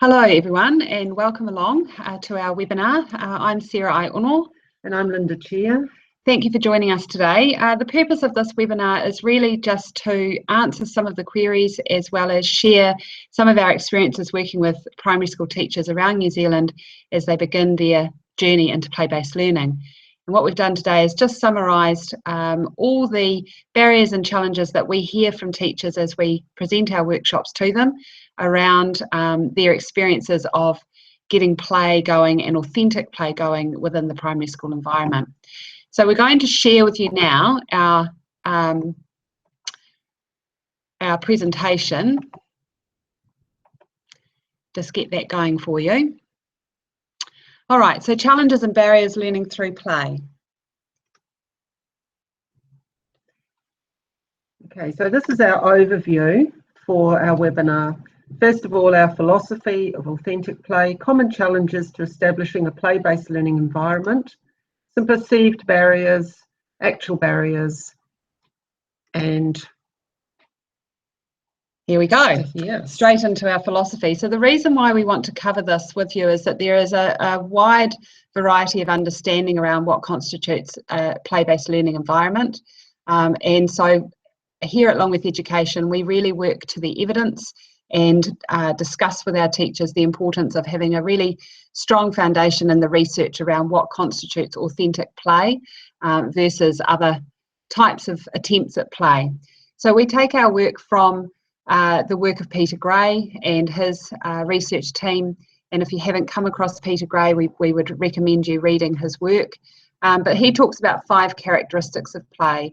Hello everyone and welcome along to our webinar. I'm Sarah Aiono. And I'm Linda Chia. Thank you for joining us today. The purpose of this webinar is really just to answer some of the queries as well as share some of our experiences working with primary school teachers around New Zealand as they begin their journey into play-based learning. And what we've done today is just summarised all the barriers and challenges that we hear from teachers as we present our workshops to them around their experiences of getting play going and authentic play going within the primary school environment. So we're going to share with you now our presentation. Just get that going for you. All right, so challenges and barriers learning through play. Okay, so this is our overview for our webinar. First of all, our philosophy of authentic play, common challenges to establishing a play-based learning environment, some perceived barriers, actual barriers, and here we go, straight into our philosophy. So the reason why we want to cover this with you is that there is a wide variety of understanding around what constitutes a play-based learning environment. And so here at Longworth Education, we really work to the evidence and discuss with our teachers the importance of having a really strong foundation in the research around what constitutes authentic play versus other types of attempts at play. So we take our work from the work of Peter Gray and his research team, and if you haven't come across Peter Gray, we would recommend you reading his work. But he talks about 5 characteristics of play.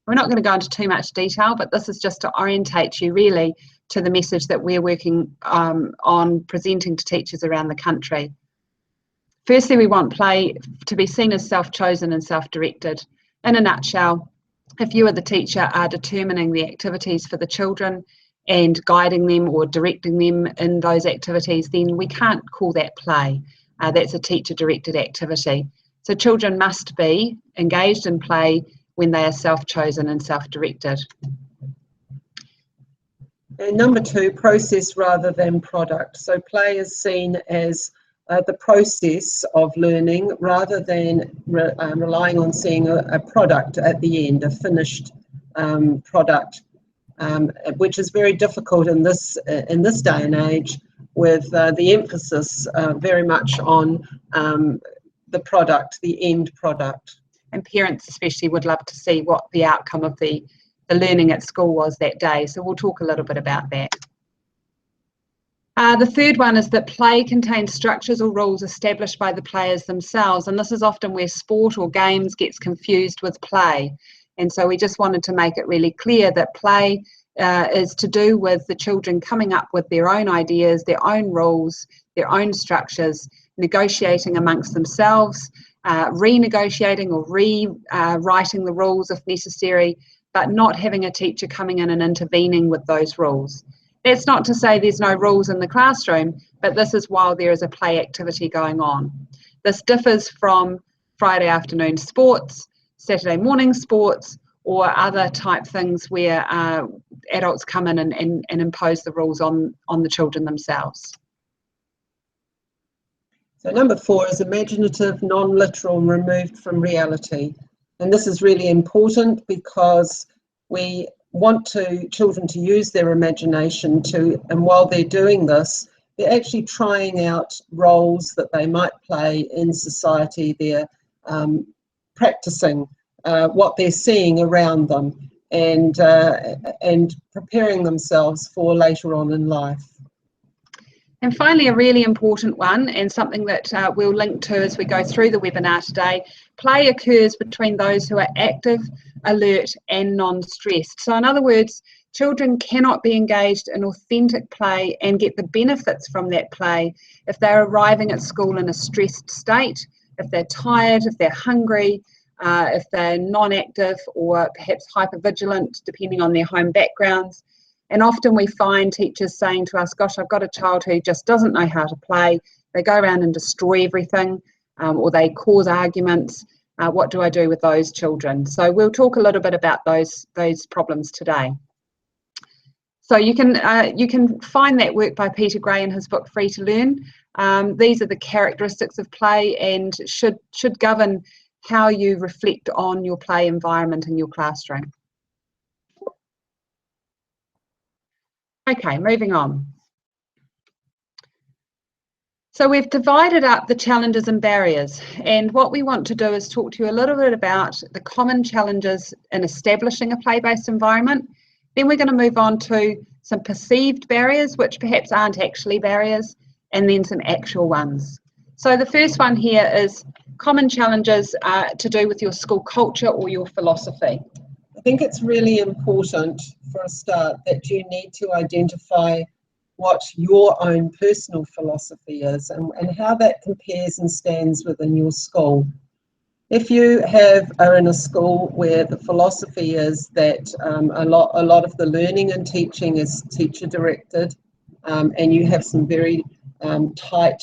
We're not going to go into too much detail, but this is just to orientate you really to the message that we're working on presenting to teachers around the country. Firstly, we want play to be seen as self-chosen and self-directed. In a nutshell, if you, as the teacher, are determining the activities for the children and guiding them or directing them in those activities, then we can't call that play. That's a teacher-directed activity. So children must be engaged in play when they are self-chosen and self-directed. And number 2, process rather than product. So play is seen as the process of learning rather than relying on seeing a product at the end, a finished product, which is very difficult in this day and age, with the emphasis very much on the product, the end product. And parents especially would love to see what the outcome of the learning at school was that day. So we'll talk a little bit about that. The third one is that play contains structures or rules established by the players themselves. And this is often where sport or games gets confused with play. And so we just wanted to make it really clear that play is to do with the children coming up with their own ideas, their own rules, their own structures, negotiating amongst themselves, renegotiating or rewriting the rules if necessary, but not having a teacher coming in and intervening with those rules. That's not to say there's no rules in the classroom, but this is while there is a play activity going on. This differs from Friday afternoon sports, Saturday morning sports, or other type things where adults come in and impose the rules on the children themselves. So number 4 is imaginative, non-literal, and removed from reality. And this is really important because we want children to use their imagination and while they're doing this, they're actually trying out roles that they might play in society. They're practicing what they're seeing around them and preparing themselves for later on in life. And finally, a really important one, and something that we'll link to as we go through the webinar today, play occurs between those who are active, alert, and non-stressed. So in other words, children cannot be engaged in authentic play and get the benefits from that play if they're arriving at school in a stressed state, if they're tired, if they're hungry, if they're non-active or perhaps hypervigilant, depending on their home backgrounds. And often we find teachers saying to us, gosh, I've got a child who just doesn't know how to play. They go around and destroy everything, or they cause arguments. What do I do with those children? So we'll talk a little bit about those problems today. So you can find that work by Peter Gray in his book Free to Learn. These are the characteristics of play and should govern how you reflect on your play environment in your classroom. Okay, moving on. So we've divided up the challenges and barriers, and what we want to do is talk to you a little bit about the common challenges in establishing a play-based environment. Then we're going to move on to some perceived barriers, which perhaps aren't actually barriers, and then some actual ones. So the first one here is common challenges to do with your school culture or your philosophy. I think it's really important for a start that you need to identify what your own personal philosophy is and how that compares and stands within your school. If you are in a school where the philosophy is that a lot of the learning and teaching is teacher directed, and you have some very tight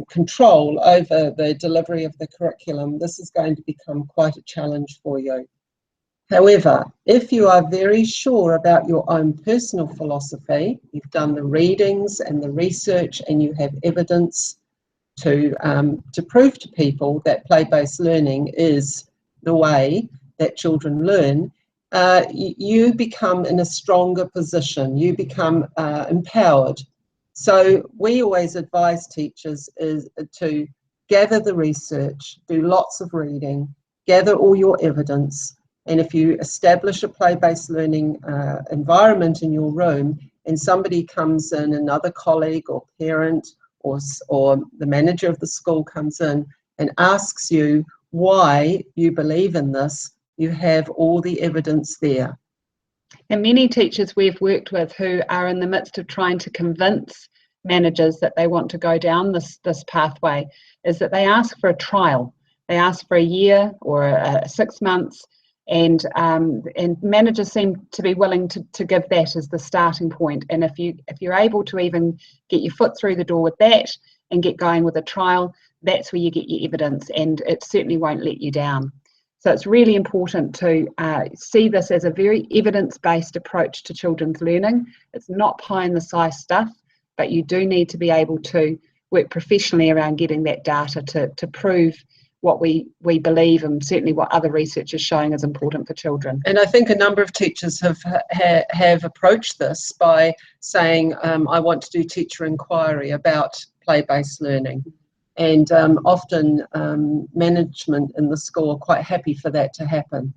control over the delivery of the curriculum, this is going to become quite a challenge for you. However, if you are very sure about your own personal philosophy, you've done the readings and the research and you have evidence to prove to people that play-based learning is the way that children learn, you become in a stronger position, you become empowered. So we always advise teachers is to gather the research, do lots of reading, gather all your evidence, and if you establish a play-based learning environment in your room and somebody comes in, another colleague or parent or the manager of the school comes in and asks you why you believe in this, you have all the evidence there. And many teachers we've worked with who are in the midst of trying to convince managers that they want to go down this pathway is that they ask for a trial. They ask for a year or 6 months, and managers seem to be willing to give that as the starting point. And if you're able to even get your foot through the door with that and get going with a trial, that's where you get your evidence, and it certainly won't let you down. So it's really important to see this as a very evidence-based approach to children's learning. It's not pie-in-the-sky stuff, but you do need to be able to work professionally around getting that data to prove what we believe, and certainly what other research is showing is important for children. And I think a number of teachers have approached this by saying, I want to do teacher inquiry about play-based learning. And often management in the school are quite happy for that to happen.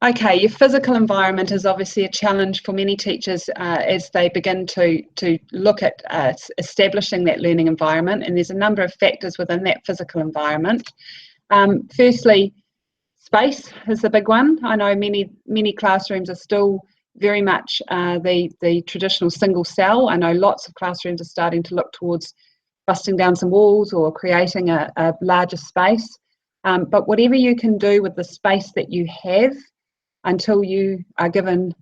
Okay, your physical environment is obviously a challenge for many teachers as they begin to look at establishing that learning environment, and there's a number of factors within that physical environment. Firstly, space is the big one. I know many classrooms are still very much the traditional single cell. I know lots of classrooms are starting to look towards busting down some walls or creating a larger space. But whatever you can do with the space that you have, until you are given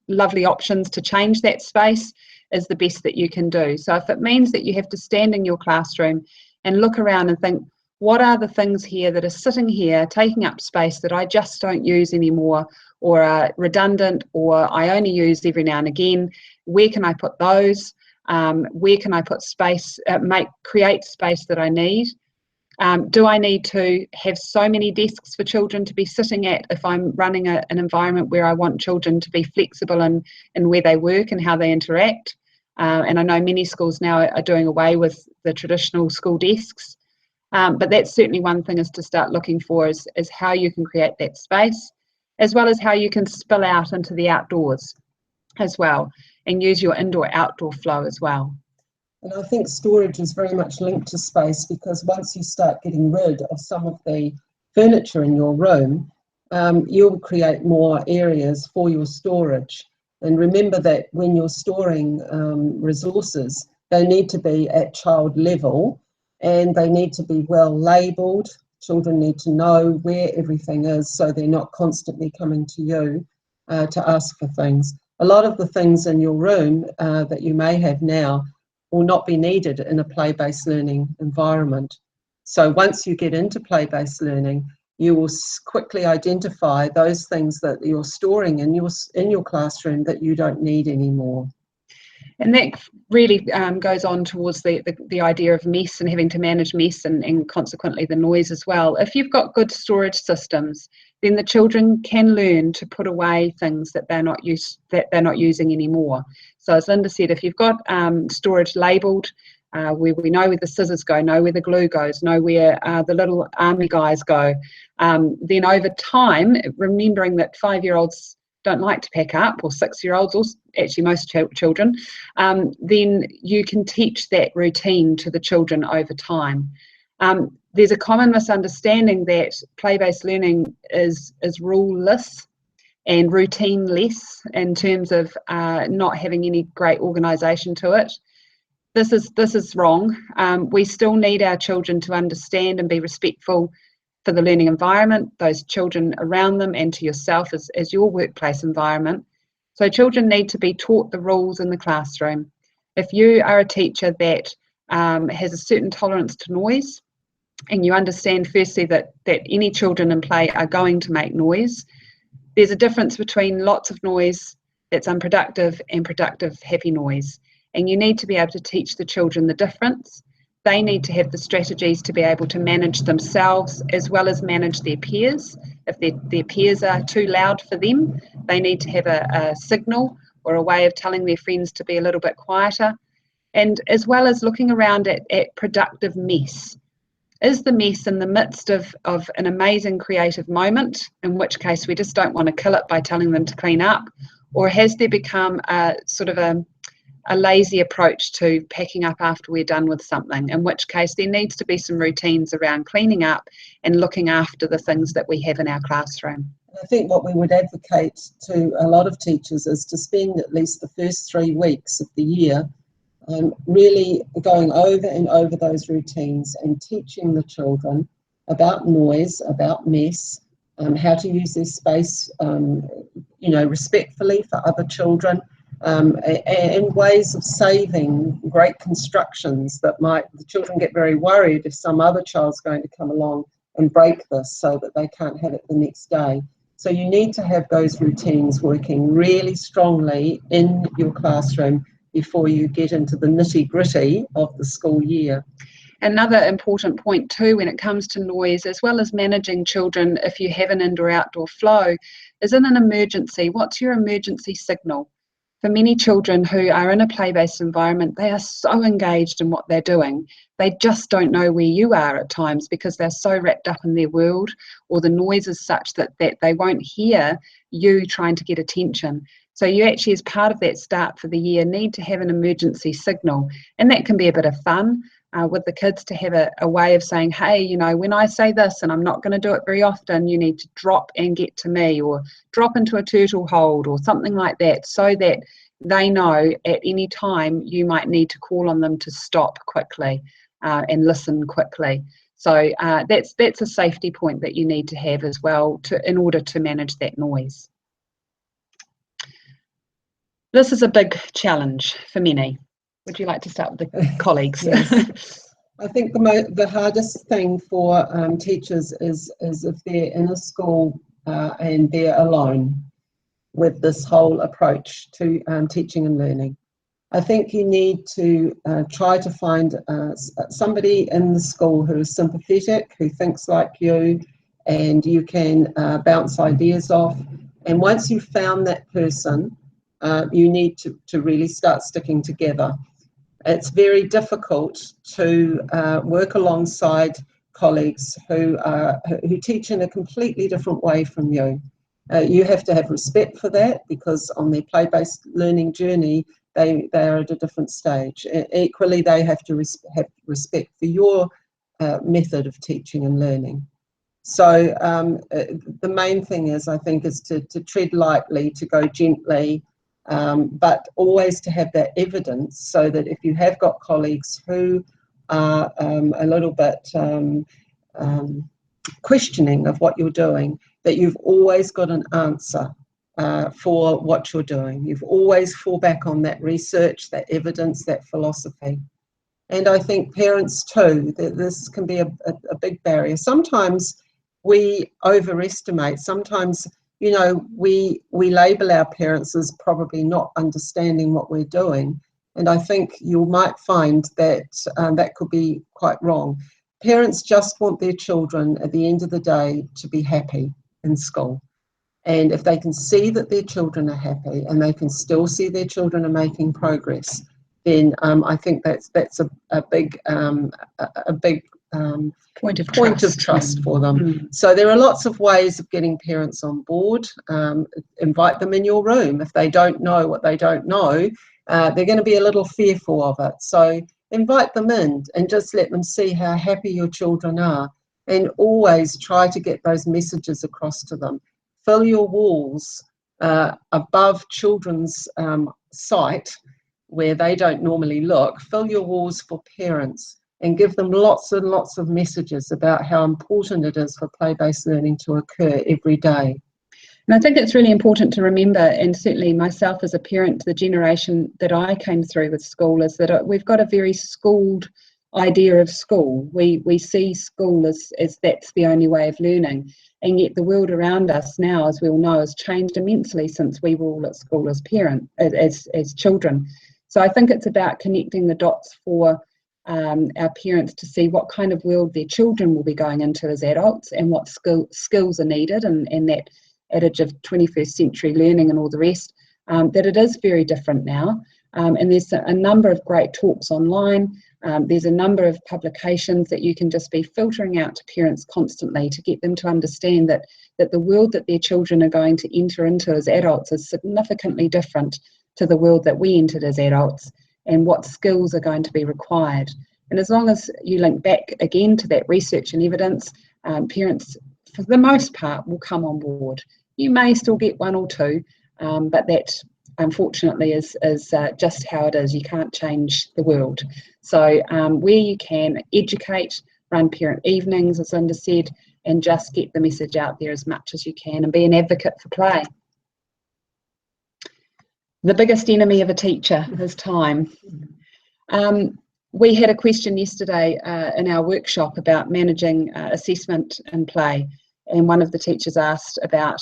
lovely options to change that space, is the best that you can do. So if it means that you have to stand in your classroom and look around and think, what are the things here that are sitting here taking up space that I just don't use anymore, or are redundant, or I only use every now and again, where can I put those? Where can I put space, create space that I need? Do I need to have so many desks for children to be sitting at if I'm running an environment where I want children to be flexible in where they work and how they interact? And I know many schools now are doing away with the traditional school desks, but that's certainly one thing is to start looking for is how you can create that space, as well as how you can spill out into the outdoors as well and use your indoor-outdoor flow as well. And I think storage is very much linked to space, because once you start getting rid of some of the furniture in your room, you'll create more areas for your storage. And remember that when you're storing resources, they need to be at child level and they need to be well labelled. Children need to know where everything is, so they're not constantly coming to you to ask for things. A lot of the things in your room that you may have now will not be needed in a play-based learning environment. So once you get into play-based learning, you will quickly identify those things that you're storing in your classroom that you don't need anymore. And that really goes on towards the idea of mess and having to manage mess and consequently the noise as well. If you've got good storage systems, then the children can learn to put away things that they're not using anymore. So as Linda said, if you've got storage labelled, where we know where the scissors go, know where the glue goes, know where the little army guys go, then over time, remembering that 5-year-olds don't like to pack up, or 6-year-olds, or actually most children, then you can teach that routine to the children over time. There's a common misunderstanding that play-based learning is rule-less and routine-less in terms of not having any great organisation to it. This is wrong. We still need our children to understand and be respectful for the learning environment, those children around them, and to yourself as your workplace environment. So children need to be taught the rules in the classroom. If you are a teacher that has a certain tolerance to noise, and you understand firstly that any children in play are going to make noise, there's a difference between lots of noise that's unproductive and productive, happy noise. And you need to be able to teach the children the difference. They need to have the strategies to be able to manage themselves as well as manage their peers. If their peers are too loud for them, they need to have a signal or a way of telling their friends to be a little bit quieter. And as well as looking around at productive mess. Is the mess in the midst of an amazing creative moment, in which case we just don't want to kill it by telling them to clean up? Or has there become a sort of a lazy approach to packing up after we're done with something, in which case there needs to be some routines around cleaning up and looking after the things that we have in our classroom. I think what we would advocate to a lot of teachers is to spend at least the first 3 weeks of the year really going over and over those routines and teaching the children about noise, about mess, how to use their space, respectfully for other children, and ways of saving great constructions that the children get very worried if some other child's going to come along and break this so that they can't have it the next day. So you need to have those routines working really strongly in your classroom before you get into the nitty-gritty of the school year. Another important point too when it comes to noise, as well as managing children if you have an indoor-outdoor flow, is in an emergency. What's your emergency signal? For many children who are in a play-based environment, they are so engaged in what they're doing. They just don't know where you are at times because they're so wrapped up in their world, or the noise is such that they won't hear you trying to get attention. So you actually, as part of that start for the year, need to have an emergency signal. And that can be a bit of fun with the kids to have a way of saying, hey, when I say this and I'm not going to do it very often, you need to drop and get to me, or drop into a turtle hold or something like that, so that they know at any time you might need to call on them to stop quickly and listen quickly. So that's a safety point that you need to have as well in order to manage that noise. This is a big challenge for many. Would you like to start with the colleagues? Yes. I think the hardest thing for teachers is if they're in a school and they're alone with this whole approach to teaching and learning. I think you need to try to find somebody in the school who is sympathetic, who thinks like you, and you can bounce ideas off. And once you've found that person, you need to really start sticking together. It's very difficult to work alongside colleagues who teach in a completely different way from you. You have to have respect for that, because on their play-based learning journey, they are at a different stage. Equally, they have to have respect for your method of teaching and learning. So the main thing is, I think, is to tread lightly, to go gently, but always to have that evidence, so that if you have got colleagues who are a little bit questioning of what you're doing, that you've always got an answer for what you're doing. You've always fall back on that research, that evidence, that philosophy. And I think parents too, that this can be a big barrier. Sometimes we overestimate. Sometimes, you know, we label our parents as probably not understanding what we're doing. And I think you might find that that could be quite wrong. Parents just want their children at the end of the day to be happy in school. And if they can see that their children are happy and they can still see their children are making progress, then I think that's a big point of trust for them. So there are lots of ways of getting parents on board. Invite them in your room. If they don't know what they don't know, they're going to be a little fearful of it. So invite them in and just let them see how happy your children are, and always try to get those messages across to them. Fill your walls above children's sight, where they don't normally look. Fill your walls for parents and give them lots and lots of messages about how important it is for play-based learning to occur every day. And I think it's really important to remember, and certainly myself as a parent, the generation that I came through with school, is that we've got a very schooled idea of school. We see school as that's the only way of learning. And yet the world around us now, as we all know, has changed immensely since we were all at school as as children. So I think it's about connecting the dots for our parents to see what kind of world their children will be going into as adults, and what skills are needed, and that adage of 21st century learning and all the rest, that it is very different now. And there's a number of great talks online. There's a number of publications that you can just be filtering out to parents constantly to get them to understand that the world that their children are going to enter into as adults is significantly different to the world that we entered as adults, and what skills are going to be required. And as long as you link back again to that research and evidence, parents, for the most part, will come on board. You may still get one or two, but that unfortunately is just how it is. You can't change the world. So where you can, educate, run parent evenings, as Linda said, and just get the message out there as much as you can, and be an advocate for play. The biggest enemy of a teacher is time. We had a question yesterday in our workshop about managing assessment and play, and one of the teachers asked about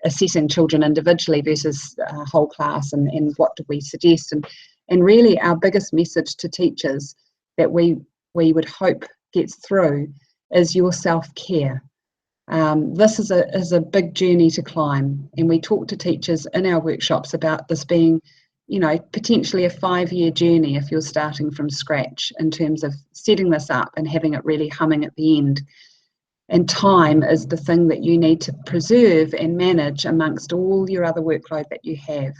assessing children individually versus whole class, and what do we suggest. And really our biggest message to teachers that we would hope gets through is your self-care. This is a big journey to climb, and we talk to teachers in our workshops about this being, you know, potentially a 5-year journey if you're starting from scratch, in terms of setting this up and having it really humming at the end. And time is the thing that you need to preserve and manage amongst all your other workload that you have.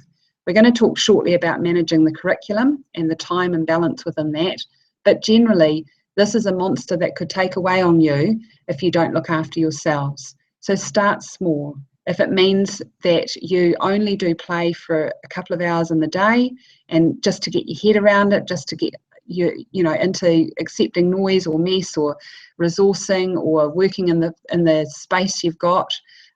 We're going to talk shortly about managing the curriculum and the time and balance within that, but generally this is a monster that could take away on you if you don't look after yourselves. So start small. If it means that you only do play for a couple of hours in the day, and just to get your head around it, just to get you know, into accepting noise or mess or resourcing or working in the space you've got.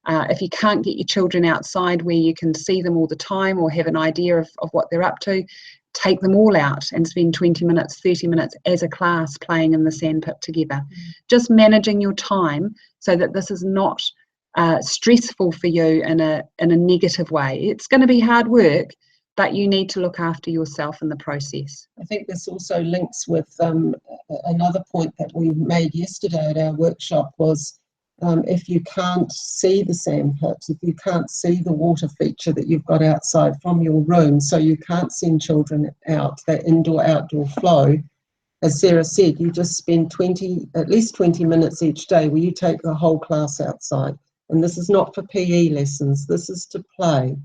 If you can't get your children outside where you can see them all the time or have an idea of what they're up to, take them all out and spend 20 minutes, 30 minutes as a class playing in the sandpit together. Just managing your time so that this is not stressful for you in a negative way. It's going to be hard work, but you need to look after yourself in the process. I think this also links with another point that we made yesterday at our workshop was, if you can't see the sandpit, if you can't see the water feature that you've got outside from your room, so you can't send children out, that indoor-outdoor flow, as Sarah said, you just spend at least 20 minutes each day where you take the whole class outside. And this is not for PE lessons, this is to play.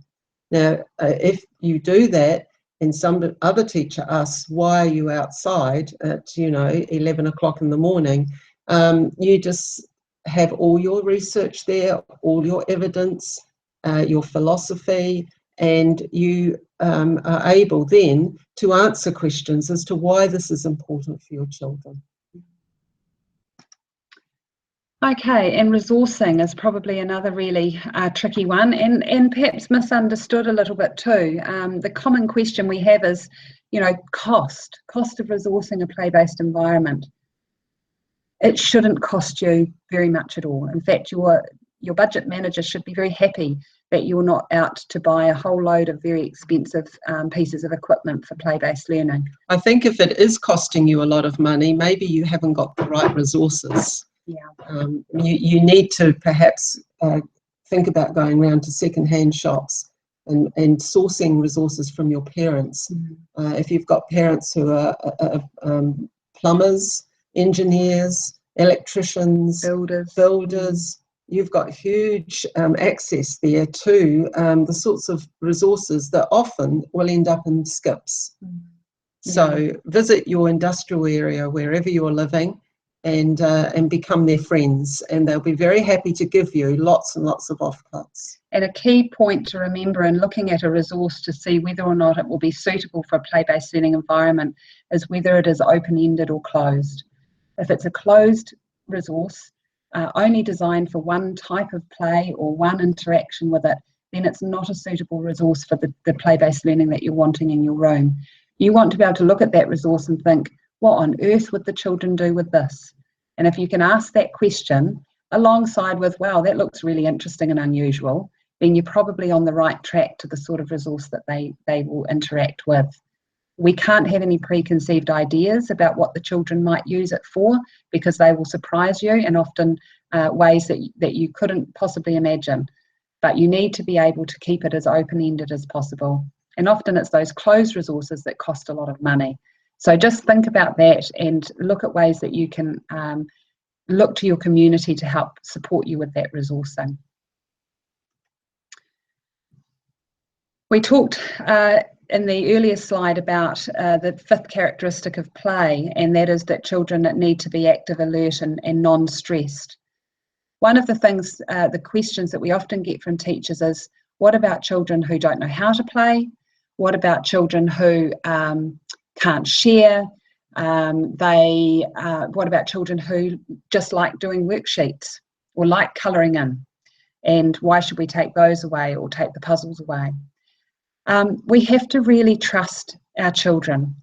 Now, if you do that and some other teacher asks, why are you outside at, you know, 11 o'clock in the morning, you just have all your research there, all your evidence, your philosophy, and you are able then to answer questions as to why this is important for your children. Okay, and resourcing is probably another really tricky one, and perhaps misunderstood a little bit too. The common question we have is, you know, cost of resourcing a play-based environment. it shouldn't cost you very much at all. In fact, your budget manager should be very happy that you're not out to buy a whole load of very expensive pieces of equipment for play-based learning. I think if it is costing you a lot of money, maybe you haven't got the right resources. Yeah. You need to perhaps think about going around to second-hand shops and sourcing resources from your parents. If you've got parents who are plumbers, engineers, electricians, builders, you've got huge access there to the sorts of resources that often will end up in skips. So visit your industrial area wherever you're living and become their friends, and they'll be very happy to give you lots and lots of offcuts. And a key point to remember in looking at a resource to see whether or not it will be suitable for a play-based learning environment is whether it is open-ended or closed. If it's a closed resource, only designed for one type of play or one interaction with it, then it's not a suitable resource for the play-based learning that you're wanting in your room. You want to be able to look at that resource and think, what on earth would the children do with this? And if you can ask that question alongside with, wow, that looks really interesting and unusual, then you're probably on the right track to the sort of resource that they will interact with. We can't have any preconceived ideas about what the children might use it for, because they will surprise you in often ways that you couldn't possibly imagine. But you need to be able to keep it as open-ended as possible. And often it's those closed resources that cost a lot of money. So just think about that and look at ways that you can look to your community to help support you with that resourcing. We talked in the earlier slide about the fifth characteristic of play, and that is that children need to be active, alert and non-stressed. One of the things, the questions that we often get from teachers is, what about children who don't know how to play? What about children who can't share? What about children who just like doing worksheets or like colouring in? And why should we take those away or take the puzzles away? We have to really trust our children.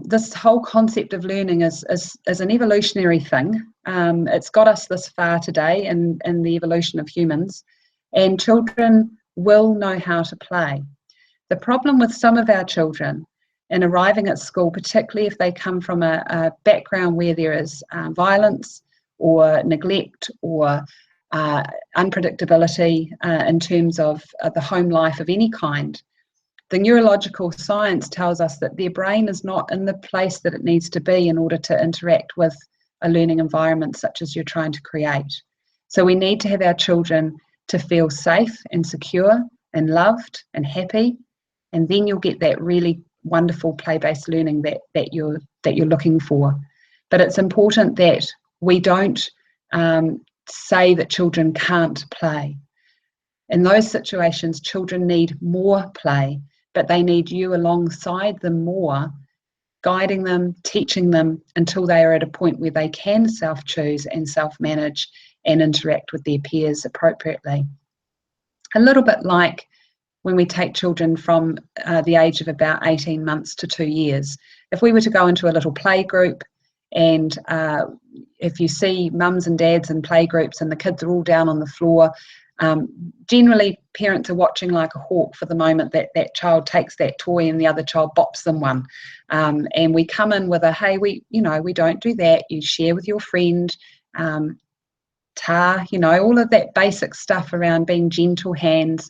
This whole concept of learning is an evolutionary thing. It's got us this far today in the evolution of humans, and children will know how to play. The problem with some of our children in arriving at school, particularly if they come from a background where there is violence or neglect or unpredictability in terms of the home life of any kind, the neurological science tells us that their brain is not in the place that it needs to be in order to interact with a learning environment such as you're trying to create. So we need to have our children to feel safe and secure and loved and happy, and then you'll get that really wonderful play-based learning that you're looking for. But it's important that we don't say that children can't play. In those situations, children need more play, but they need you alongside them more, guiding them, teaching them until they are at a point where they can self-choose and self-manage and interact with their peers appropriately. A little bit like when we take children from the age of about 18 months to 2 years. If we were to go into a little play group, and if you see mums and dads in play groups and the kids are all down on the floor, generally parents are watching like a hawk for the moment that child takes that toy and the other child bops them one. And we come in with a, hey, we don't do that. You share with your friend, all of that basic stuff around being gentle hands.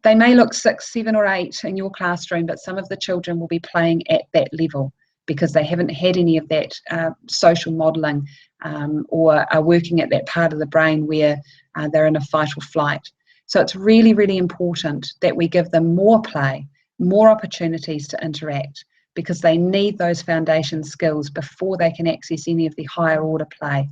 They may look 6, 7 or 8 in your classroom, but some of the children will be playing at that level because they haven't had any of that social modelling or are working at that part of the brain where they're in a fight or flight. So it's really, really important that we give them more play, more opportunities to interact, because they need those foundation skills before they can access any of the higher order play.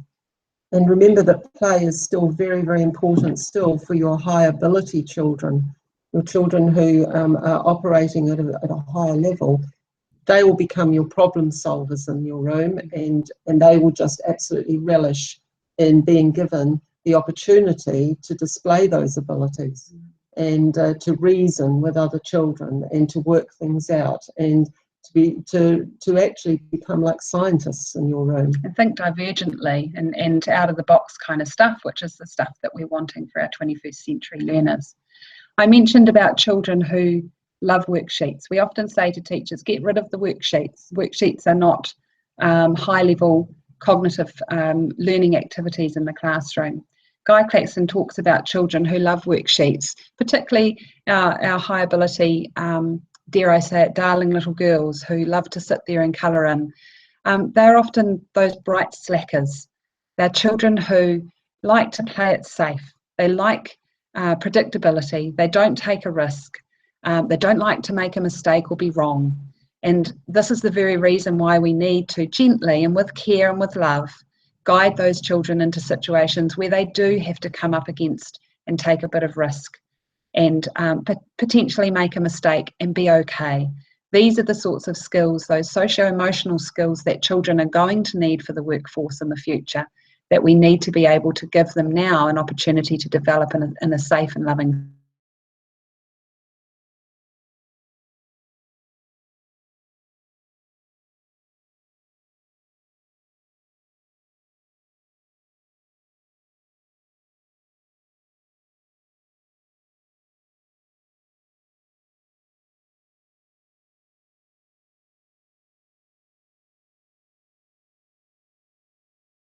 And remember that play is still very, very important still for your high ability children. Your children who are operating at a higher level, they will become your problem solvers in your room, and they will just absolutely relish in being given the opportunity to display those abilities and to reason with other children and to work things out and to actually become like scientists in your room. And think divergently and out of the box kind of stuff, which is the stuff that we're wanting for our 21st century learners. I mentioned about children who love worksheets. We often say to teachers, get rid of the worksheets. Worksheets are not high level cognitive learning activities in the classroom. Guy Claxton talks about children who love worksheets, particularly our high ability, dare I say it, darling little girls who love to sit there and colour in. They're often those bright slackers. They're children who like to play it safe. They like predictability. They don't take a risk. They don't like to make a mistake or be wrong. And this is the very reason why we need to gently and with care and with love guide those children into situations where they do have to come up against and take a bit of risk and potentially make a mistake and be okay. These are the sorts of skills, those socio-emotional skills that children are going to need for the workforce in the future, that we need to be able to give them now an opportunity to develop in a safe and loving.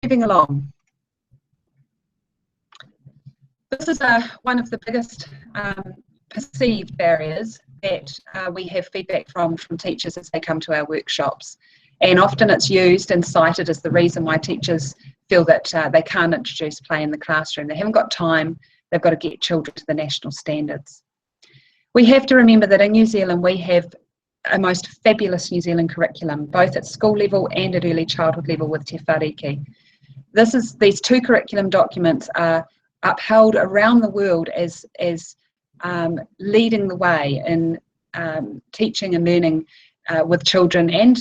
Moving along. This is one of the biggest perceived barriers that we have feedback from teachers as they come to our workshops. And often it's used and cited as the reason why teachers feel that they can't introduce play in the classroom. They haven't got time, they've got to get children to the national standards. We have to remember that in New Zealand we have a most fabulous New Zealand curriculum, both at school level and at early childhood level with Te Whariki. These two curriculum documents are upheld around the world as leading the way in teaching and learning with children and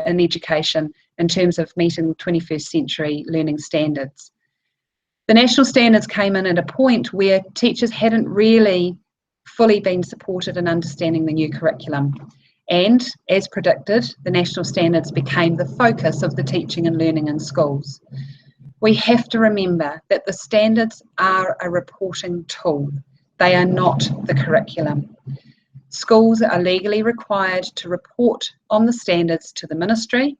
in education in terms of meeting 21st century learning standards. The national standards came in at a point where teachers hadn't really fully been supported in understanding the new curriculum. And as predicted, the national standards became the focus of the teaching and learning in schools. We have to remember that the standards are a reporting tool. They are not the curriculum. Schools are legally required to report on the standards to the ministry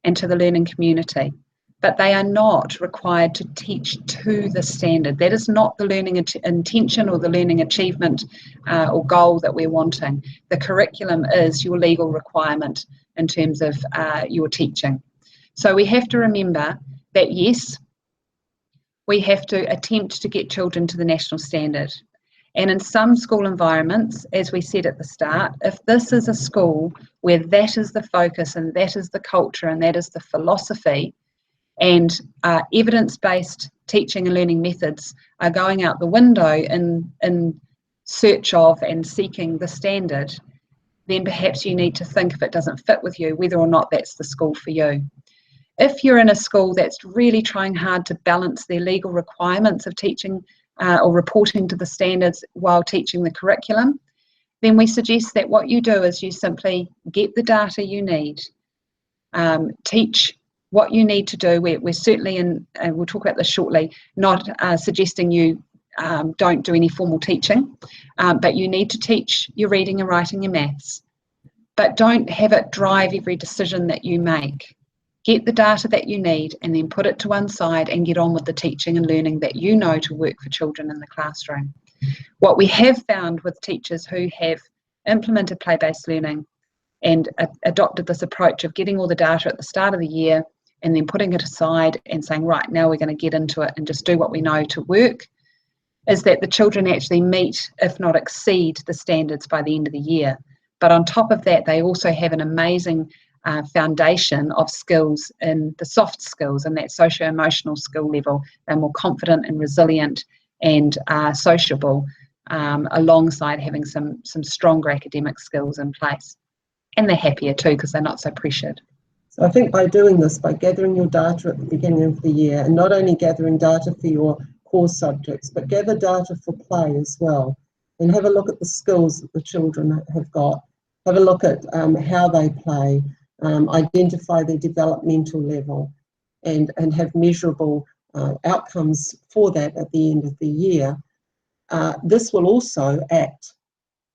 and to the learning community, but they are not required to teach to the standard. That is not the learning intention or the learning achievement or goal that we're wanting. The curriculum is your legal requirement in terms of your teaching. So we have to remember that yes, we have to attempt to get children to the national standard. And in some school environments, as we said at the start, if this is a school where that is the focus and that is the culture and that is the philosophy, and evidence-based teaching and learning methods are going out the window in search of and seeking the standard, then perhaps you need to think, if it doesn't fit with you, whether or not that's the school for you. If you're in a school that's really trying hard to balance their legal requirements of teaching or reporting to the standards while teaching the curriculum, then we suggest that what you do is you simply get the data you need, teach what you need to do. We're certainly in, and we'll talk about this shortly, not suggesting you don't do any formal teaching, but you need to teach your reading and writing and maths, but don't have it drive every decision that you make. Get the data that you need and then put it to one side and get on with the teaching and learning that you know to work for children in the classroom. What we have found with teachers who have implemented play-based learning and adopted this approach of getting all the data at the start of the year and then putting it aside and saying, right, now we're going to get into it and just do what we know to work, is that the children actually meet, if not exceed, the standards by the end of the year. But on top of that, they also have an amazing foundation of skills in the soft skills and that socio-emotional skill level. They're more confident and resilient and sociable, alongside having some stronger academic skills in place. And they're happier too because they're not so pressured. So I think by doing this, by gathering your data at the beginning of the year, and not only gathering data for your core subjects, but gather data for play as well, and have a look at the skills that the children have got, have a look at how they play, identify their developmental level, and have measurable outcomes for that at the end of the year. This will also act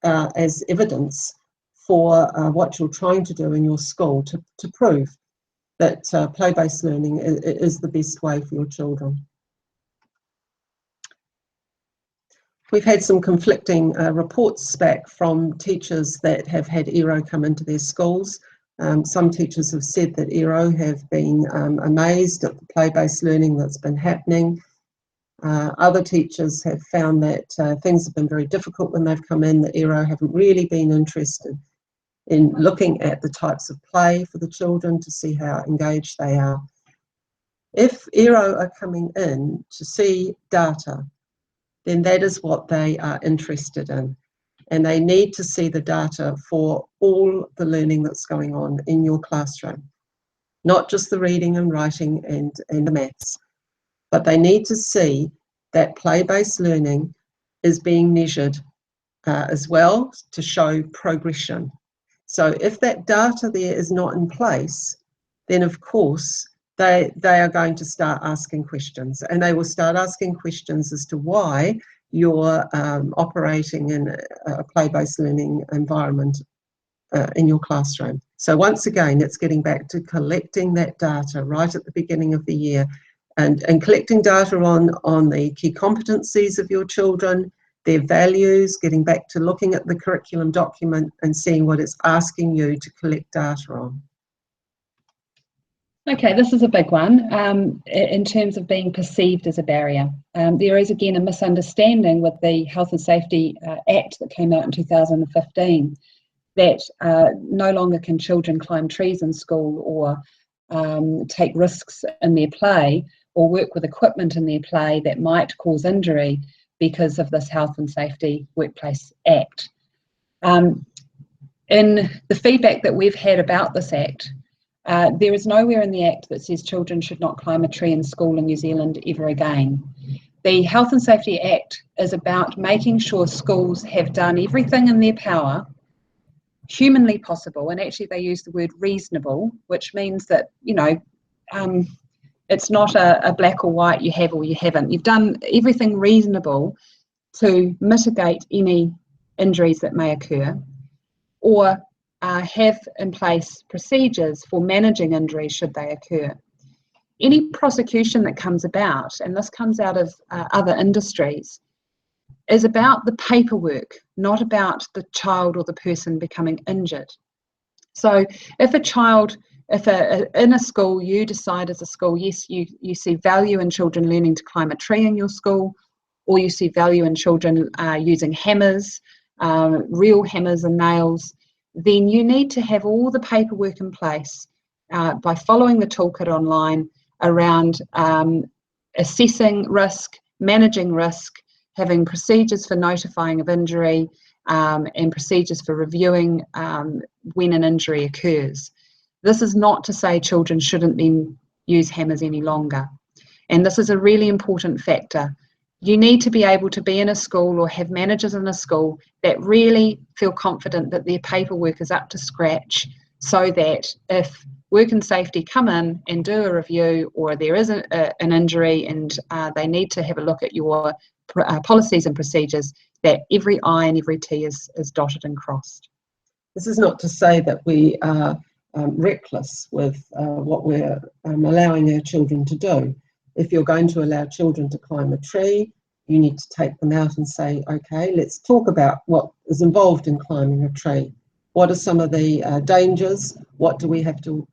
as evidence for what you're trying to do in your school to prove that play-based learning is the best way for your children. We've had some conflicting reports back from teachers that have had ERO come into their schools. Some teachers have said that ERO have been amazed at the play-based learning that's been happening. Other teachers have found that things have been very difficult when they've come in, that ERO haven't really been interested in looking at the types of play for the children to see how engaged they are. If ERO are coming in to see data, then that is what they are interested in. And they need to see the data for all the learning that's going on in your classroom, not just the reading and writing and the maths, but they need to see that play-based learning is being measured as well to show progression. So if that data there is not in place, then of course they are going to start asking questions, and they will start asking questions as to why you're operating in a play-based learning environment in your classroom. So once again, it's getting back to collecting that data right at the beginning of the year, and collecting data on the key competencies of your children, their values, getting back to looking at the curriculum document and seeing what it's asking you to collect data on. Okay, this is a big one in terms of being perceived as a barrier. There is again a misunderstanding with the Health and Safety Act that came out in 2015 that no longer can children climb trees in school or take risks in their play or work with equipment in their play that might cause injury because of this Health and Safety Workplace Act. In the feedback that we've had about this Act, there is nowhere in the Act that says children should not climb a tree in school in New Zealand ever again. The Health and Safety Act is about making sure schools have done everything in their power, humanly possible, and actually they use the word reasonable, which means that, you know, it's not a black or white, you have or you haven't. You've done everything reasonable to mitigate any injuries that may occur, or have in place procedures for managing injuries should they occur. Any prosecution that comes about, and this comes out of other industries, is about the paperwork, not about the child or the person becoming injured. So if a child, in a school you decide as a school, yes, you see value in children learning to climb a tree in your school, or you see value in children using hammers, real hammers and nails, then you need to have all the paperwork in place by following the toolkit online around assessing risk, managing risk, having procedures for notifying of injury, and procedures for reviewing when an injury occurs. This is not to say children shouldn't then use hammers any longer. And this is a really important factor. You need to be able to be in a school or have managers in a school that really feel confident that their paperwork is up to scratch, so that if work and safety come in and do a review, or there is an injury and they need to have a look at your policies and procedures, that every I and every T is dotted and crossed. This is not to say that we are reckless with what we're allowing our children to do. If you're going to allow children to climb a tree, you need to take them out and say, okay, let's talk about what is involved in climbing a tree. What are some of the dangers? What do we have to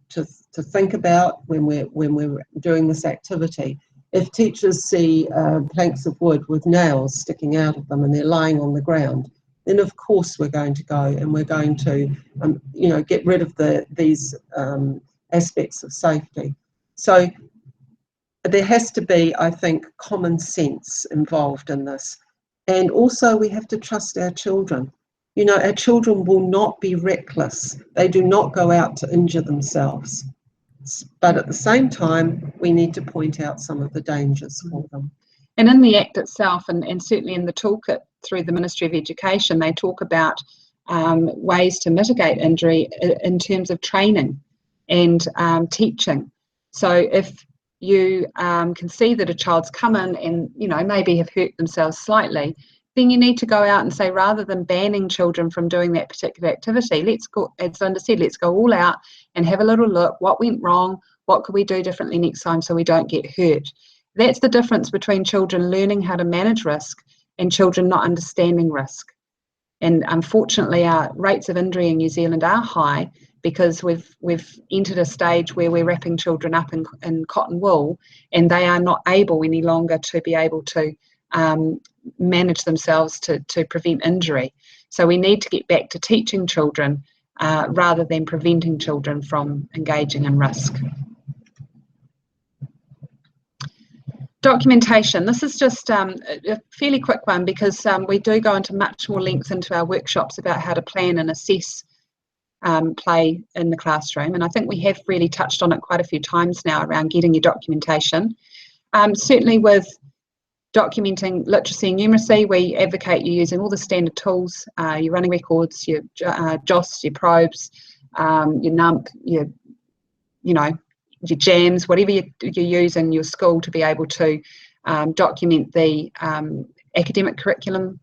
think about when we're doing this activity? If teachers see planks of wood with nails sticking out of them and they're lying on the ground, then of course we're going to go and we're going to get rid of these aspects of safety. So there has to be, I think, common sense involved in this. And also we have to trust our children. You know, our children will not be reckless. They do not go out to injure themselves. But at the same time, we need to point out some of the dangers for them. And in the Act itself, and certainly in the toolkit through the Ministry of Education, they talk about ways to mitigate injury in terms of training and teaching. So if you can see that a child's come in and, you know, maybe have hurt themselves slightly, then you need to go out and say, rather than banning children from doing that particular activity, let's go, as Linda said, let's go all out and have a little look. What went wrong? What could we do differently next time so we don't get hurt? That's the difference between children learning how to manage risk and children not understanding risk. And unfortunately, our rates of injury in New Zealand are high because we've entered a stage where we're wrapping children up in cotton wool, and they are not able any longer to be able to manage themselves to prevent injury. So we need to get back to teaching children rather than preventing children from engaging in risk. Documentation. This is just a fairly quick one because we do go into much more length into our workshops about how to plan and assess play in the classroom, and I think we have really touched on it quite a few times now around getting your documentation. Certainly with documenting literacy and numeracy, we advocate you using all the standard tools, your running records, your JOS, your probes, your NUMP, your JAMS, whatever you use in your school to be able to document the academic curriculum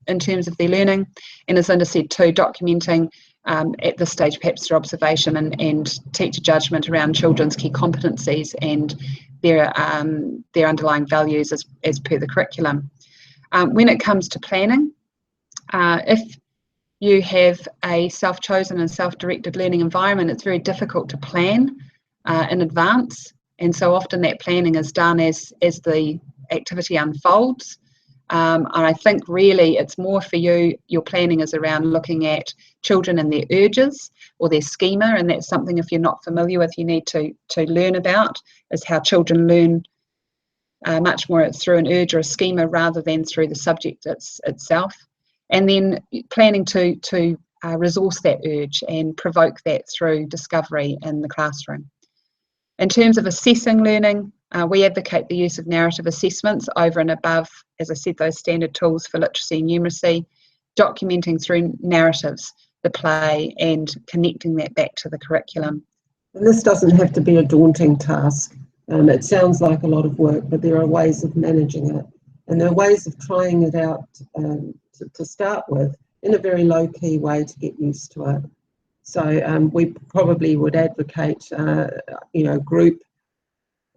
in terms of their learning. And as Linda said too, documenting at this stage perhaps through observation and teacher judgment around children's key competencies and their underlying values as per the curriculum. When it comes to planning, if you have a self-chosen and self-directed learning environment, it's very difficult to plan in advance, and so often that planning is done as the activity unfolds. And I think really it's more for you, your planning is around looking at children and their urges or their schema, and that's something, if you're not familiar with, you need to learn about, is how children learn much more through an urge or a schema rather than through the subject itself. And then planning to resource that urge and provoke that through discovery in the classroom. In terms of assessing learning, we advocate the use of narrative assessments over and above, as I said, those standard tools for literacy and numeracy, documenting through narratives the play and connecting that back to the curriculum. And this doesn't have to be a daunting task. It sounds like a lot of work, but there are ways of managing it. And there are ways of trying it out to start with in a very low-key way to get used to it. So we probably would advocate, group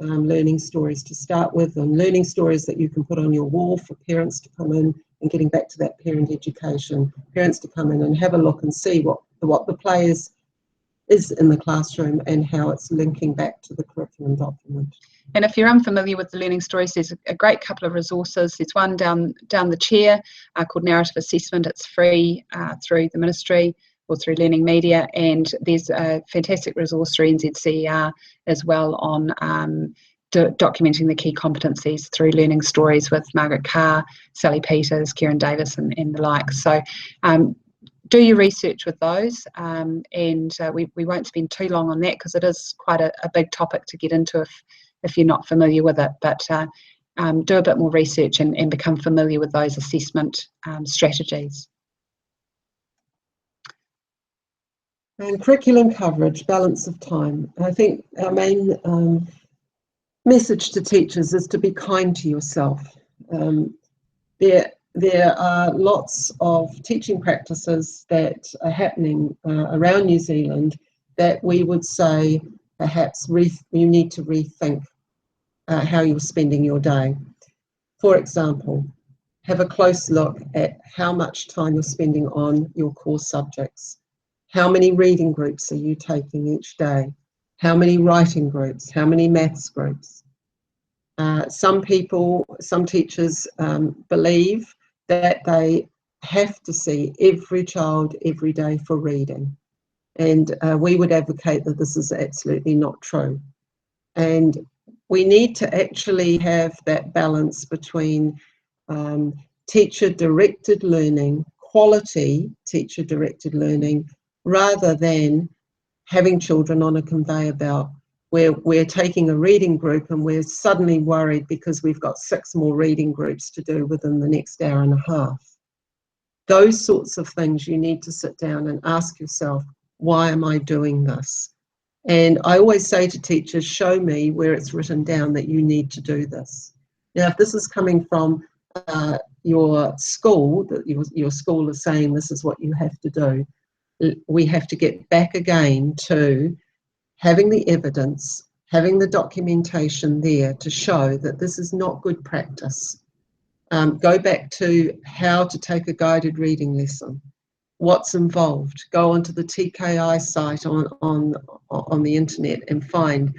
learning stories to start with, and learning stories that you can put on your wall for parents to come in, and getting back to that parent education, parents to come in and have a look and see what the play is in the classroom and how it's linking back to the curriculum document. And if you're unfamiliar with the learning stories, there's a great couple of resources. There's one down the chair called Narrative Assessment. It's free through the ministry or through Learning Media, and there's a fantastic resource through NZCER as well on documenting the key competencies through learning stories with Margaret Carr, Sally Peters, Kieran Davis and the like. So do your research with those, and we won't spend too long on that because it is quite a big topic to get into if you're not familiar with it, but do a bit more research and become familiar with those assessment strategies. And curriculum coverage, balance of time. I think our main message to teachers is to be kind to yourself. There are lots of teaching practices that are happening around New Zealand that we would say perhaps you need to rethink how you're spending your day. For example, have a close look at how much time you're spending on your core subjects. How many reading groups are you taking each day? How many writing groups? How many maths groups? Some teachers believe that they have to see every child every day for reading. And we would advocate that this is absolutely not true. And we need to actually have that balance between teacher-directed learning, quality teacher-directed learning, rather than having children on a conveyor belt where we're taking a reading group and we're suddenly worried because we've got 6 more reading groups to do within the next hour and a half. Those sorts of things you need to sit down and ask yourself, why am I doing this? And I always say to teachers, show me where it's written down that you need to do this. Now, if this is coming from your school, that your school is saying this is what you have to do, we have to get back again to having the evidence, having the documentation there to show that this is not good practice. Go back to how to take a guided reading lesson. What's involved? Go onto the TKI site on the internet and find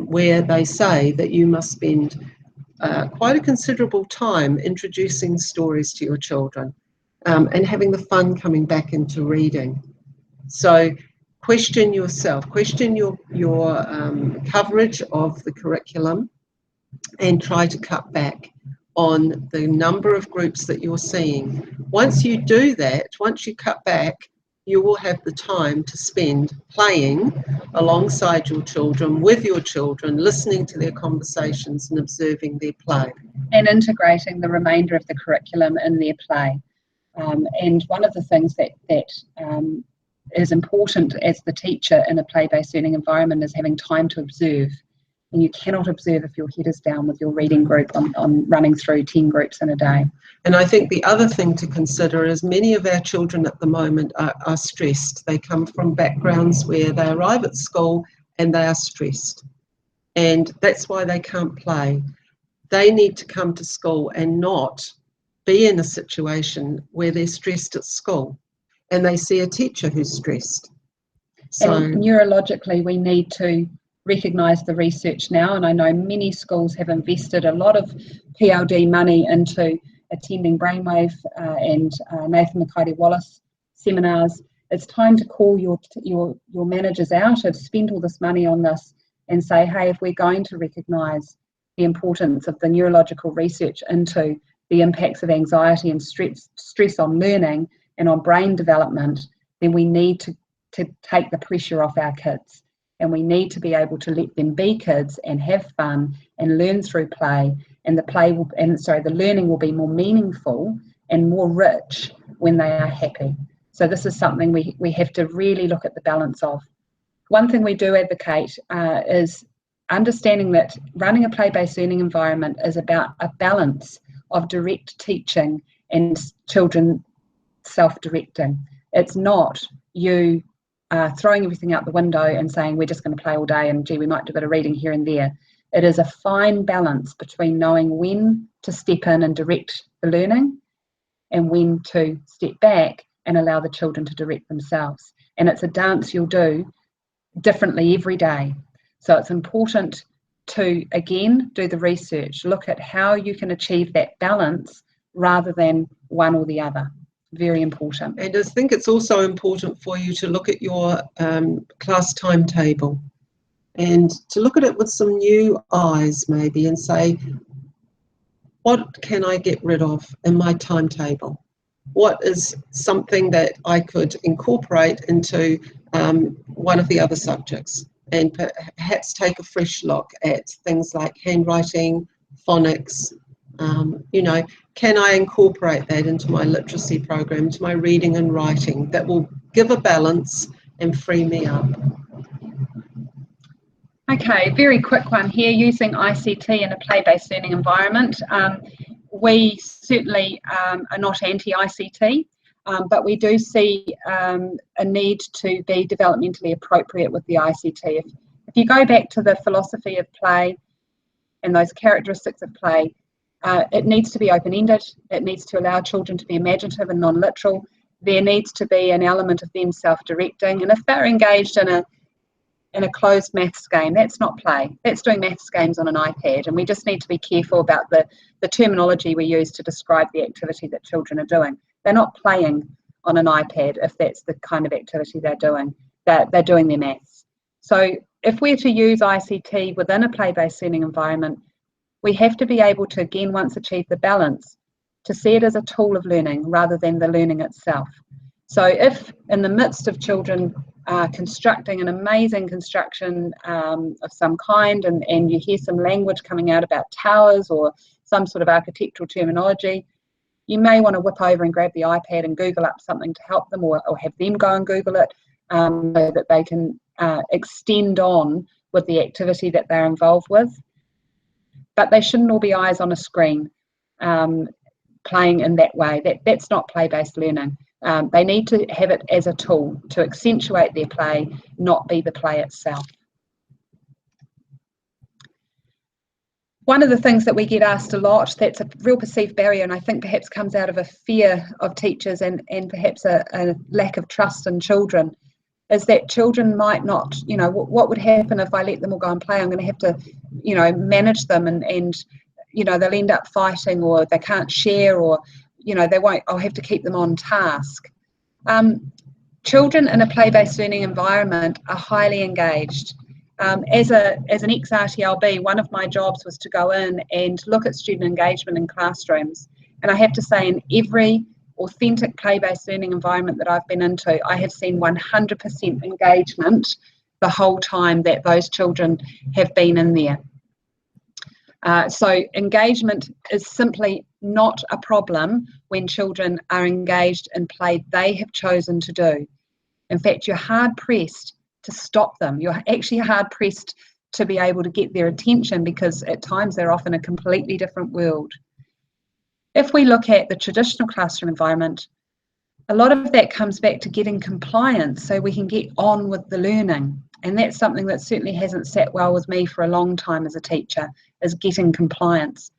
where they say that you must spend quite a considerable time introducing stories to your children and having the fun coming back into reading. So question yourself, question your coverage of the curriculum, and try to cut back on the number of groups that you're seeing. Once you do that, once you cut back, you will have the time to spend playing alongside your children, with your children, listening to their conversations and observing their play. And integrating the remainder of the curriculum in their play. And one of the things that is important as the teacher in a play-based learning environment is having time to observe. And you cannot observe if your head is down with your reading group on running through 10 groups in a day. And I think the other thing to consider is many of our children at the moment are stressed. They come from backgrounds where they arrive at school and they are stressed. And that's why they can't play. They need to come to school and not be in a situation where they're stressed at school and they see a teacher who's stressed. So, and neurologically, we need to recognise the research now, and I know many schools have invested a lot of PLD money into attending brainwave and Nathan McKighty-Wallace seminars. It's time to call your managers out who've spent all this money on this and say, hey, if we're going to recognise the importance of the neurological research into the impacts of anxiety and stress on learning and on brain development, then we need to take the pressure off our kids. And we need to be able to let them be kids and have fun and learn through play. And the learning will be more meaningful and more rich when they are happy. So this is something we have to really look at the balance of. One thing we do advocate is understanding that running a play-based learning environment is about a balance of direct teaching and children self-directing. It's not you throwing everything out the window and saying we're just going to play all day and gee, we might do a bit of reading here and there. It is a fine balance between knowing when to step in and direct the learning and when to step back and allow the children to direct themselves. And it's a dance you'll do differently every day. So it's important to, again, do the research, look at how you can achieve that balance rather than one or the other. Very important. And I think it's also important for you to look at your class timetable and to look at it with some new eyes maybe and say, what can I get rid of in my timetable? What is something that I could incorporate into one of the other subjects, and perhaps take a fresh look at things like handwriting, phonics. Can I incorporate that into my literacy program, into my reading and writing? That will give a balance and free me up. Okay, very quick one here, using ICT in a play-based learning environment. We certainly are not anti-ICT, but we do see a need to be developmentally appropriate with the ICT. If you go back to the philosophy of play and those characteristics of play, it needs to be open-ended. It needs to allow children to be imaginative and non-literal. There needs to be an element of them self-directing. And if they're engaged in a closed maths game, that's not play. That's doing maths games on an iPad. And we just need to be careful about the terminology we use to describe the activity that children are doing. They're not playing on an iPad if that's the kind of activity they're doing. They're doing their maths. So if we're to use ICT within a play-based learning environment, we have to be able to, again, once achieve the balance, to see it as a tool of learning rather than the learning itself. So if in the midst of children constructing an amazing construction of some kind and you hear some language coming out about towers or some sort of architectural terminology, you may want to whip over and grab the iPad and Google up something to help them, or have them go and Google it, so that they can extend on with the activity that they're involved with. But they shouldn't all be eyes on a screen, playing in that way. That's not play-based learning. They need to have it as a tool to accentuate their play, not be the play itself. One of the things that we get asked a lot, that's a real perceived barrier, and I think perhaps comes out of a fear of teachers and perhaps a lack of trust in children, is that children might not, you know, what would happen if I let them all go and play? I'm going to have to, you know, manage them, and you know, they'll end up fighting, or they can't share, or, you know, they won't, I'll have to keep them on task. Children in a play-based learning environment are highly engaged. As an ex-RTLB, one of my jobs was to go in and look at student engagement in classrooms. And I have to say, in every authentic play-based learning environment that I've been into, I have seen 100% engagement the whole time that those children have been in there. So engagement is simply not a problem when children are engaged in play they have chosen to do. In fact, you're hard-pressed to stop them. You're actually hard-pressed to be able to get their attention, because at times they're off in a completely different world. If we look at the traditional classroom environment, a lot of that comes back to getting compliance so we can get on with the learning. And that's something that certainly hasn't sat well with me for a long time as a teacher, is getting compliance.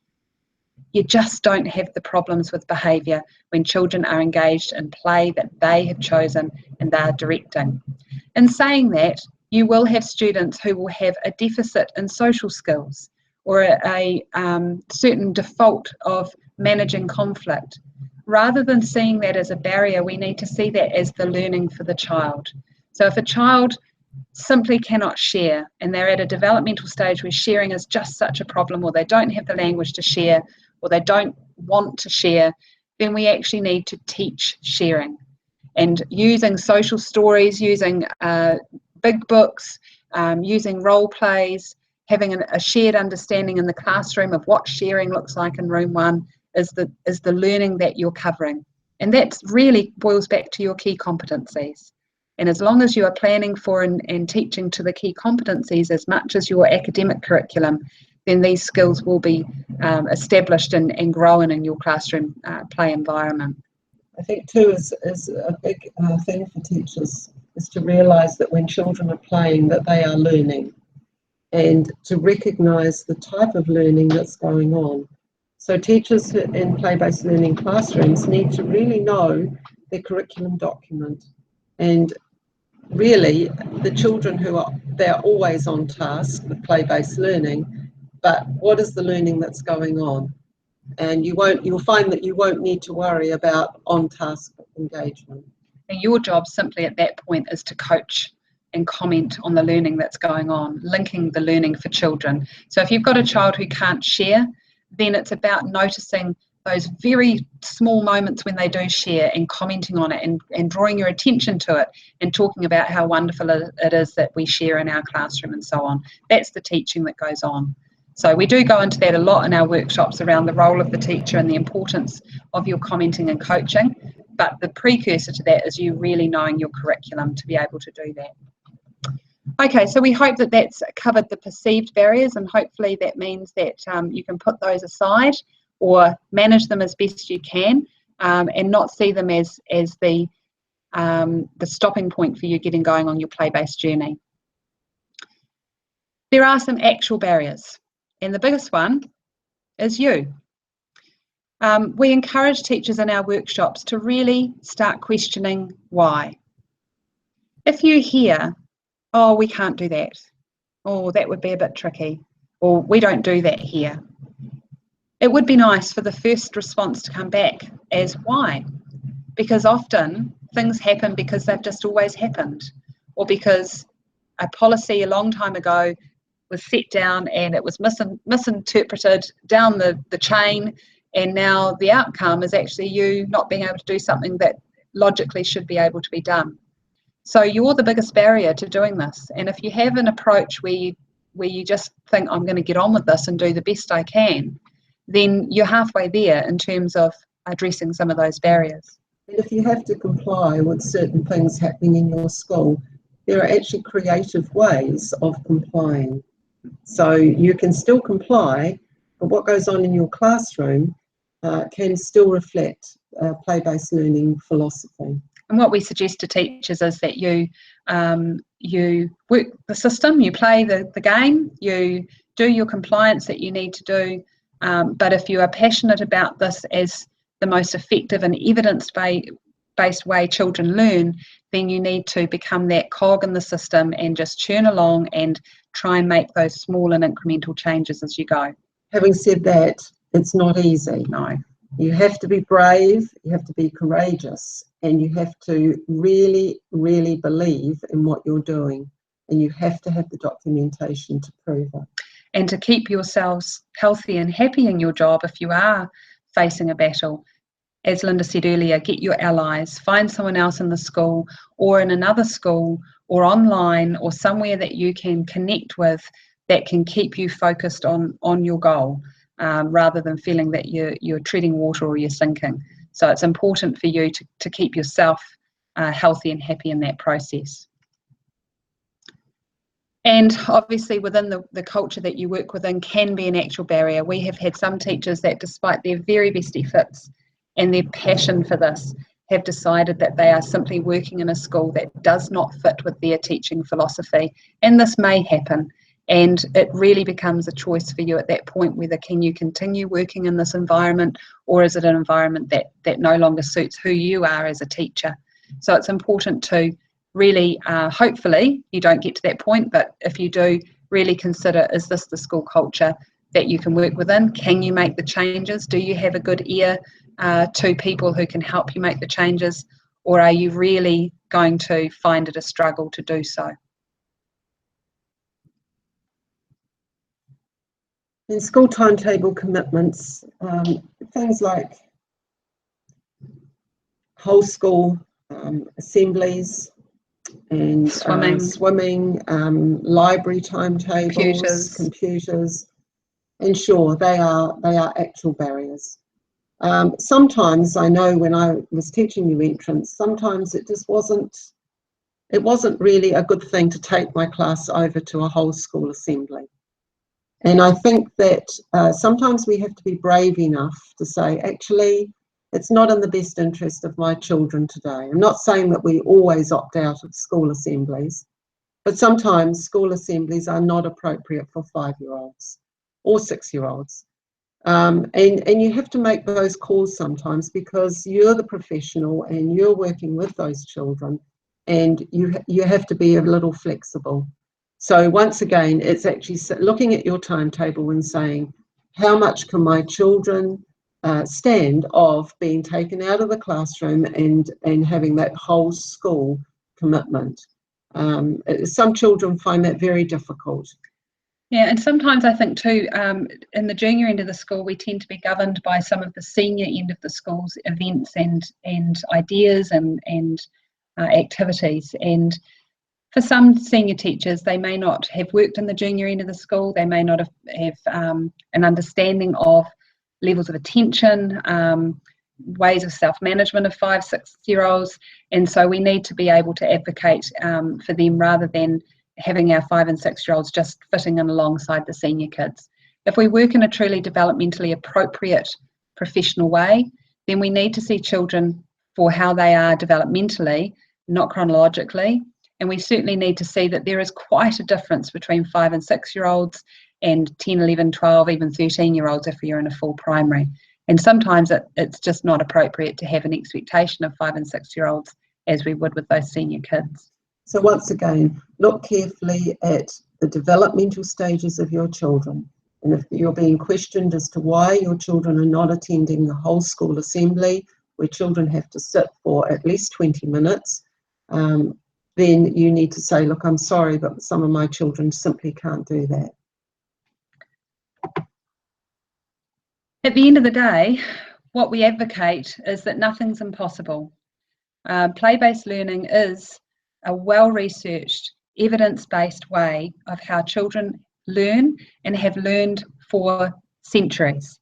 You just don't have the problems with behaviour when children are engaged in play that they have chosen and they are directing. In saying that, you will have students who will have a deficit in social skills, or a certain default of managing conflict. Rather than seeing that as a barrier, we need to see that as the learning for the child. So if a child simply cannot share, and they're at a developmental stage where sharing is just such a problem, or they don't have the language to share, or they don't want to share, then we actually need to teach sharing. And using social stories, using big books, using role plays, having a shared understanding in the classroom of what sharing looks like in room one is the learning that you're covering. And that really boils back to your key competencies. And as long as you are planning for and teaching to the key competencies as much as your academic curriculum, then these skills will be established and grown in your classroom play environment. I think too is a big thing for teachers is to realise that when children are playing, that they are learning, and to recognise the type of learning that's going on. So teachers in play-based learning classrooms need to really know their curriculum document, and really the children they're always on task with play-based learning, but what is the learning that's going on? And you'll find that you won't need to worry about on-task engagement. And your job simply at that point is to coach and comment on the learning that's going on, linking the learning for children. So if you've got a child who can't share, then it's about noticing those very small moments when they do share and commenting on it and drawing your attention to it and talking about how wonderful it is that we share in our classroom and so on. That's the teaching that goes on. So we do go into that a lot in our workshops around the role of the teacher and the importance of your commenting and coaching, but the precursor to that is you really knowing your curriculum to be able to do that. Okay, so we hope that that's covered the perceived barriers, and hopefully that means that you can put those aside or manage them as best you can, and not see them as the stopping point for you getting going on your play-based journey. There are some actual barriers, and the biggest one is you. We encourage teachers in our workshops to really start questioning why. If you hear, oh, we can't do that, or that would be a bit tricky, or we don't do that here, it would be nice for the first response to come back as why. Because often things happen because they've just always happened, or because a policy a long time ago was set down and it was misinterpreted down the chain, and now the outcome is actually you not being able to do something that logically should be able to be done. So you're the biggest barrier to doing this. And if you have an approach where you just think, I'm going to get on with this and do the best I can, then you're halfway there in terms of addressing some of those barriers. And if you have to comply with certain things happening in your school, there are actually creative ways of complying. So you can still comply, but what goes on in your classroom can still reflect play-based learning philosophy. And what we suggest to teachers is that you work the system, you play the game, you do your compliance that you need to do, but if you are passionate about this as the most effective and evidence-based way children learn, then you need to become that cog in the system and just churn along and try and make those small and incremental changes as you go. Having said that, it's not easy. No. You have to be brave, you have to be courageous, and you have to really, really believe in what you're doing, and you have to have the documentation to prove it. And to keep yourselves healthy and happy in your job, if you are facing a battle, as Linda said earlier, get your allies, find someone else in the school or in another school or online or somewhere that you can connect with that can keep you focused on your goal, rather than feeling that you're treading water or you're sinking. So it's important for you to keep yourself healthy and happy in that process. And obviously within the culture that you work within can be an actual barrier. We have had some teachers that, despite their very best efforts and their passion for this, have decided that they are simply working in a school that does not fit with their teaching philosophy. And this may happen. And it really becomes a choice for you at that point, whether can you continue working in this environment, or is it an environment that no longer suits who you are as a teacher. So it's important to really, hopefully you don't get to that point, but if you do, really consider, is this the school culture that you can work within? Can you make the changes? Do you have a good ear to people who can help you make the changes, or are you really going to find it a struggle to do so? In school timetable commitments, things like whole school assemblies and swimming, library timetables, computers, and sure, they are actual barriers. Sometimes, I know when I was teaching new entrants, sometimes it just wasn't really a good thing to take my class over to a whole school assembly. And I think that sometimes we have to be brave enough to say, actually, it's not in the best interest of my children today. I'm not saying that we always opt out of school assemblies, but sometimes school assemblies are not appropriate for 5-year-olds or 6-year-olds. And you have to make those calls sometimes, because you're the professional and you're working with those children, and you have to be a little flexible. So once again, it's actually looking at your timetable and saying, how much can my children stand of being taken out of the classroom and having that whole school commitment? Some children find that very difficult. Yeah, and sometimes I think too, in the junior end of the school, we tend to be governed by some of the senior end of the school's events and ideas and activities. And for some senior teachers, they may not have worked in the junior end of the school. They may not have an understanding of levels of attention, ways of self-management of 5-, 6-year-olds. And so we need to be able to advocate for them, rather than having our 5- and 6-year-olds just fitting in alongside the senior kids. If we work in a truly developmentally appropriate professional way, then we need to see children for how they are developmentally, not chronologically. And we certainly need to see that there is quite a difference between 5- and 6-year-olds and 10, 11, 12, even 13-year-olds if you're in a full primary. And sometimes it's just not appropriate to have an expectation of 5- and 6-year-olds as we would with those senior kids. So once again, look carefully at the developmental stages of your children. And if you're being questioned as to why your children are not attending the whole school assembly, where children have to sit for at least 20 minutes, then you need to say, look, I'm sorry, but some of my children simply can't do that. At the end of the day, what we advocate is that nothing's impossible. Play-based learning is a well-researched, evidence-based way of how children learn and have learned for centuries.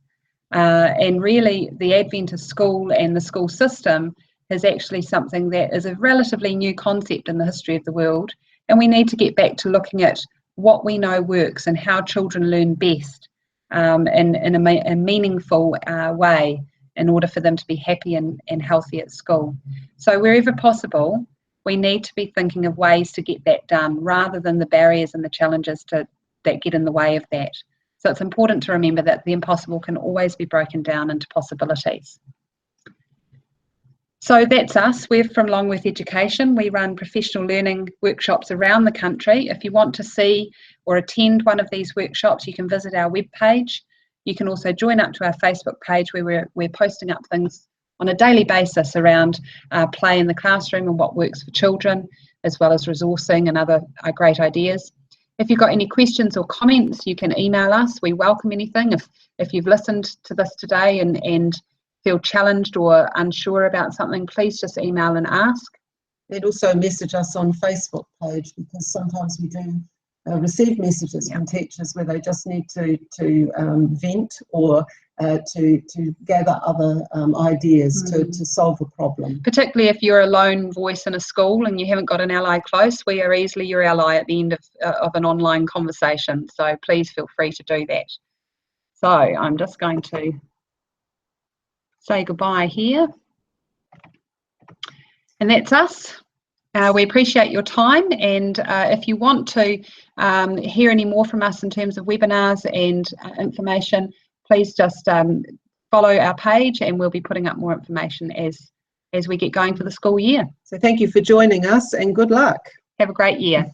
And really the advent of school and the school system is actually something that is a relatively new concept in the history of the world, and we need to get back to looking at what we know works and how children learn best in a meaningful way in order for them to be happy and healthy at school. So wherever possible, we need to be thinking of ways to get that done rather than the barriers and the challenges that get in the way of that. So it's important to remember that the impossible can always be broken down into possibilities. So that's us. We're from Longworth Education. We run professional learning workshops around the country. If you want to see or attend one of these workshops, you can visit our webpage. You can also join up to our Facebook page where we're posting up things on a daily basis around play in the classroom and what works for children, as well as resourcing and other great ideas. If you've got any questions or comments, you can email us. We welcome anything. If you've listened to this today and feel challenged or unsure about something, please just email and ask. And also message us on Facebook page, because sometimes we do receive messages from teachers where they just need to vent or to gather other ideas to solve a problem. Particularly if you're a lone voice in a school and you haven't got an ally close, we are easily your ally at the end of an online conversation. So please feel free to do that. So I'm just going to say goodbye here. And that's us. We appreciate your time, and if you want to hear any more from us in terms of webinars and information, please just follow our page and we'll be putting up more information as we get going for the school year. So thank you for joining us and good luck. Have a great year.